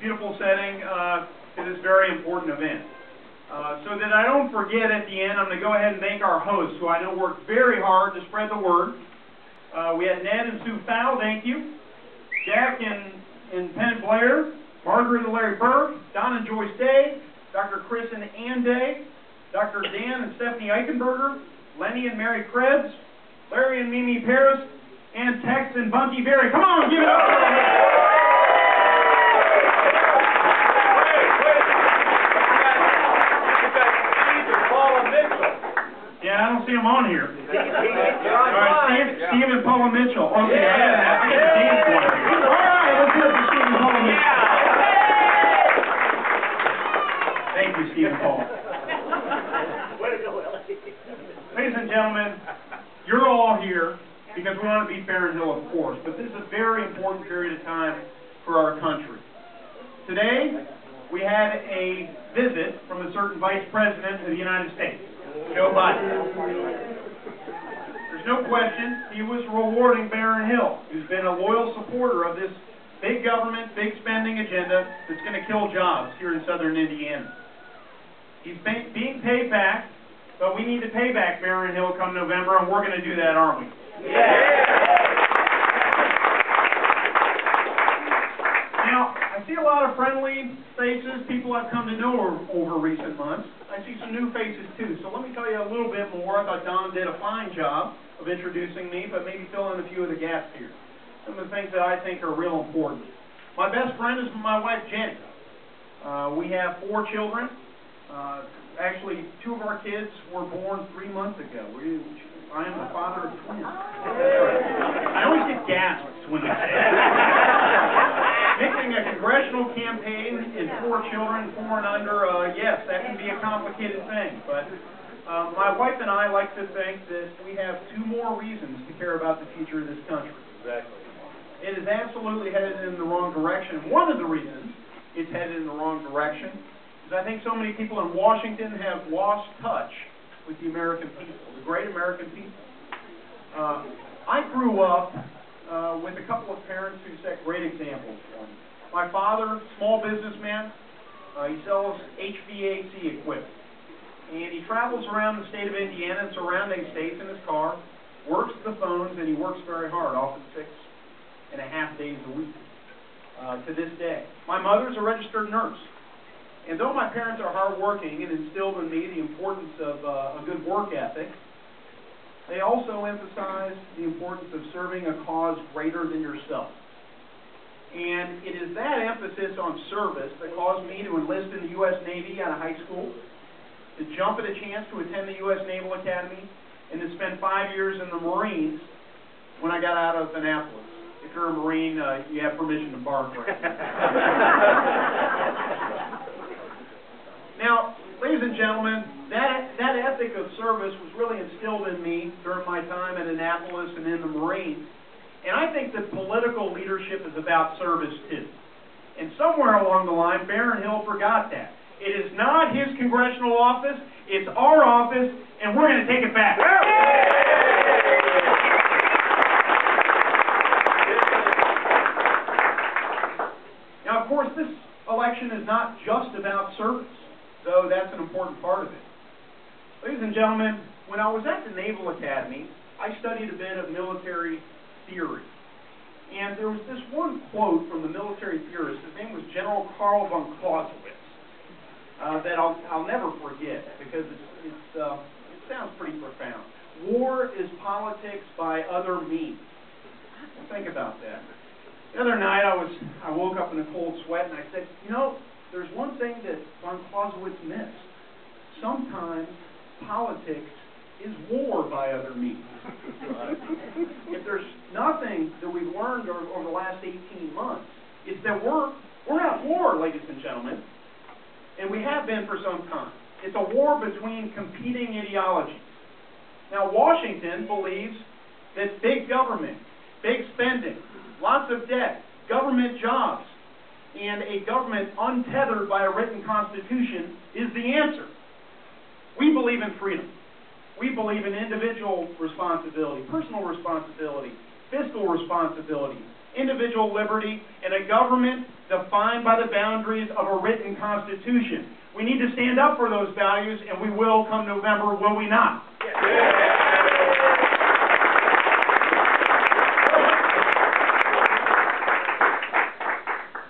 beautiful setting to this very important event. So that I don't forget at the end, I'm going to go ahead and thank our hosts, who I know worked very hard to spread the word. We had Ned and Sue Fowl, thank you. Jack and Penn Blair, Margaret and Larry Berg, Don and Joyce Day, Dr. Chris and Ann Day, Dr. Dan and Stephanie Eichenberger, Lenny and Mary Krebs, Larry and Mimi Paris, and Tex and Bunky Berry. Come on, give it up for them. Yeah, I don't see him on here. All right, Steve and Paula Mitchell. Okay, I got the dance one here. All right, let's do it for Steve and Paula Mitchell. Thank you, Steve and Paula. Ladies and gentlemen, you're all here because we want to beat Barron Hill, of course, but this is a very important period of time for our country. Today, we had a visit from a certain Vice President of the United States, Joe Biden. There's no question he was rewarding Barron Hill, who's been a loyal supporter of this big government, big spending agenda that's going to kill jobs here in southern Indiana. He's being paid back, but we need to pay back Barron Hill come November, and we're going to do that, aren't we? Yeah! Now, I see a lot of friendly faces, people I've come to know over recent months. I see some new faces, too, so let me tell you a little bit more. I thought Don did a fine job of introducing me, but maybe fill in a few of the gaps here. Some of the things that I think are real important. My best friend is my wife, Jenny. We have 4 children. Actually, 2 of our kids were born 3 months ago. I am the father of twins. I always get gasps when I say that. Making a congressional campaign in 4 children, 4 and under, yes, that can be a complicated thing. But my wife and I like to think that we have 2 more reasons to care about the future of this country. Exactly. It is absolutely headed in the wrong direction. One of the reasons it's headed in the wrong direction is I think so many people in Washington have lost touch with the American people, the great American people. I grew up with a couple of parents who set great examples for me. My father, small businessman, he sells HVAC equipment. And he travels around the state of Indiana and surrounding states in his car, works the phones, and he works very hard, often 6.5 days a week to this day. My mother's a registered nurse. And though my parents are hardworking and instilled in me the importance of a good work ethic, they also emphasize the importance of serving a cause greater than yourself. And it is that emphasis on service that caused me to enlist in the U.S. Navy out of high school, to jump at a chance to attend the U.S. Naval Academy, and to spend 5 years in the Marines when I got out of Annapolis. If you're a Marine, you have permission to bark right now. Now, ladies and gentlemen, that ethic of service was really instilled in me during my time at Annapolis and in the Marines. And I think that political leadership is about service, too. And somewhere along the line, Barron Hill forgot that. It is not his congressional office, it's our office, and we're going to take it back. Now, of course, this election is not just about service, though that's an important part of it. Ladies and gentlemen, when I was at the Naval Academy, I studied a bit of military theory. And there was this one quote from the military theorist, his name was General Karl von Clausewitz, that I'll never forget, because it sounds pretty profound. War is politics by other means. Think about that. The other night I woke up in a cold sweat and I said, you know, there's one thing that von Clausewitz missed. Sometimes politics is war by other means. If there's nothing that we've learned over the last 18 months, it's that we're at war, ladies and gentlemen, and we have been for some time. It's a war between competing ideologies. Now, Washington believes that big government, big spending, lots of debt, government jobs, and a government untethered by a written constitution is the answer. We believe in freedom. We believe in individual responsibility, personal responsibility, fiscal responsibility, individual liberty, and a government defined by the boundaries of a written constitution. We need to stand up for those values, and we will come November, will we not?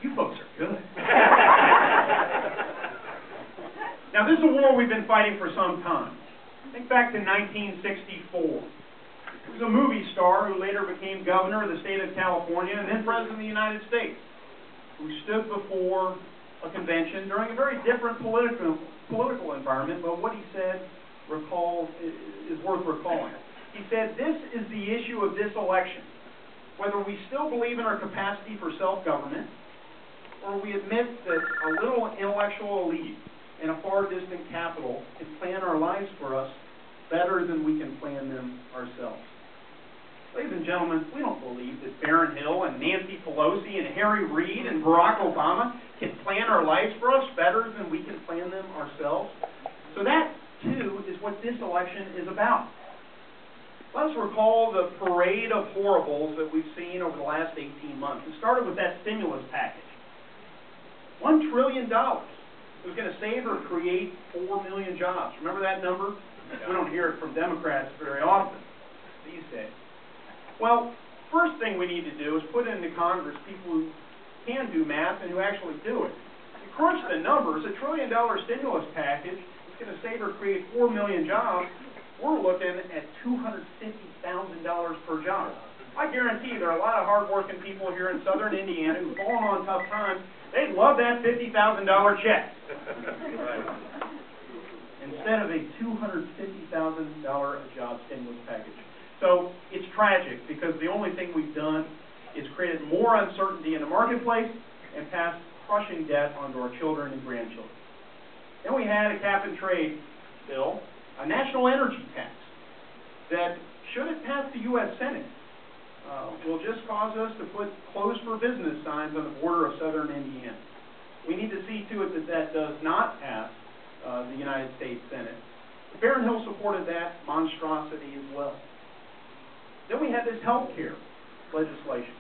You folks are good. Now, this is a war we've been fighting for some time. Think back to 1964. He was a movie star who later became governor of the state of California and then president of the United States, who stood before a convention during a very different political environment, but what he said is worth recalling. He said, "This is the issue of this election, whether we still believe in our capacity for self-government, or we admit that a little intellectual elite in a far distant capital can plan our lives for us better than we can plan them ourselves." Ladies and gentlemen, we don't believe that Baron Hill and Nancy Pelosi and Harry Reid and Barack Obama can plan our lives for us better than we can plan them ourselves. So that, too, is what this election is about. Let us recall the parade of horribles that we've seen over the last 18 months. It started with that stimulus package. $1 trillion. It was going to save or create 4 million jobs. Remember that number? We don't hear it from Democrats very often these days. Well, first thing we need to do is put into Congress people who can do math and who actually do it. You crunch the numbers, $1 trillion stimulus package is going to save or create 4 million jobs. We're looking at $250,000 per job. I guarantee there are a lot of hard-working people here in southern Indiana who've fallen on tough times. They'd love that $50,000 check. Instead of a $250,000 a job stimulus package. So it's tragic because the only thing we've done is created more uncertainty in the marketplace and passed crushing debt onto our children and grandchildren. Then we had a cap-and-trade bill, a national energy tax, that, should it pass the U.S. Senate, will just cause us to put closed for business signs on the border of southern Indiana. We need to see to it that that does not pass the United States Senate. Baron Hill supported that monstrosity as well. Then we had this health care legislation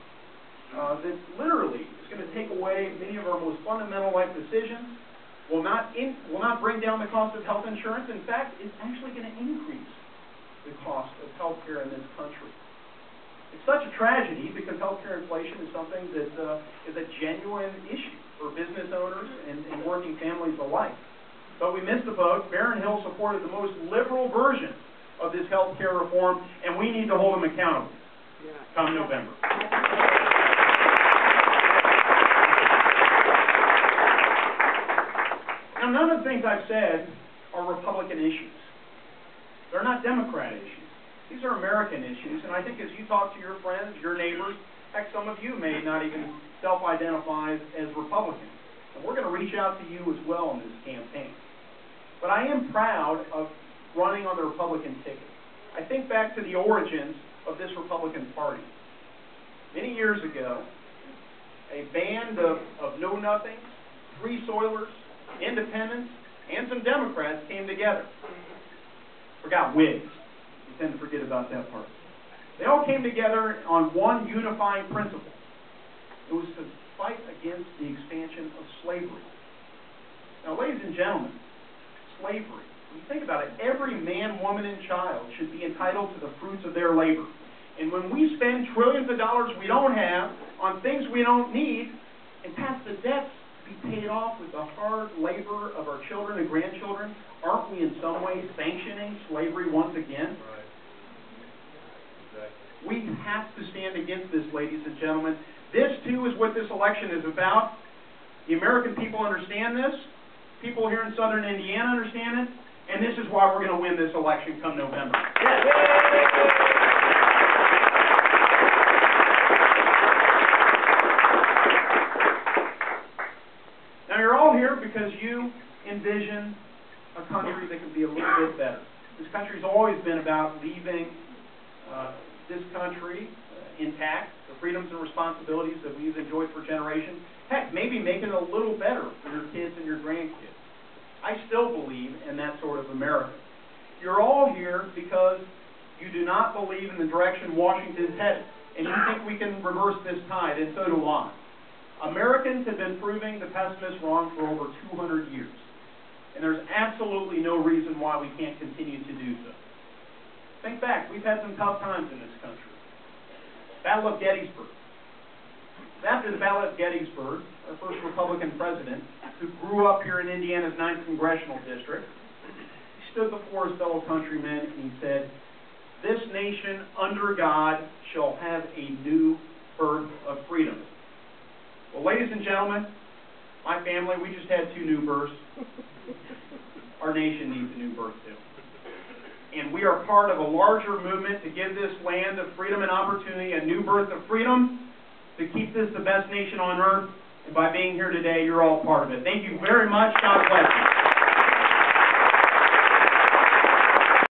that literally is going to take away many of our most fundamental life decisions, will not bring down the cost of health insurance. In fact, it's actually going to increase the cost of health care in this country. It's such a tragedy because healthcare inflation is something that is a genuine issue for business owners and working families alike. But we missed the boat. Baron Hill supported the most liberal version of this healthcare reform, and we need to hold him accountable come November. Now, none of the things I've said are Republican issues. They're not Democrat issues. These are American issues, and I think as you talk to your friends, your neighbors, heck, some of you may not even self-identify as Republicans. And we're going to reach out to you as well in this campaign. But I am proud of running on the Republican ticket. I think back to the origins of this Republican Party. Many years ago, a band of know-nothings, free soilers, independents, and some Democrats came together. Forgot Whigs. We tend to forget about that part. They all came together on one unifying principle. It was to fight against the expansion of slavery. Now, ladies and gentlemen, slavery, when you think about it, every man, woman, and child should be entitled to the fruits of their labor. And when we spend trillions of dollars we don't have on things we don't need and pass the debts to be paid off with the hard labor of our children and grandchildren, aren't we in some ways sanctioning slavery once again? Right. Exactly. We have to stand against this, ladies and gentlemen. This, too, is what this election is about. The American people understand this. People here in southern Indiana understand it. And this is why we're going to win this election come November. Now, you're all here because you envision a country that can be a little bit better. This country's always been about leaving this country intact, the freedoms and responsibilities that we've enjoyed for generations. Heck, maybe make it a little better for your kids and your grandkids. I still believe in that sort of America. You're all here because you do not believe in the direction Washington's headed. and you think we can reverse this tide, and so do I. Americans have been proving the pessimists wrong for over 200 years, and there's absolutely no reason why we can't continue to do so. Think back, we've had some tough times in this country. Battle of Gettysburg. After the Battle of Gettysburg, our first Republican president, who grew up here in Indiana's 9th Congressional District, he stood before his fellow countrymen and he said, "This nation under God shall have a new birth of freedom." Well, ladies and gentlemen, my family, we just had 2 new births. Our nation needs a new birth too. And we are part of a larger movement to give this land of freedom and opportunity a new birth of freedom, to keep this the best nation on earth. And by being here today, you're all part of it. Thank you very much. God bless you.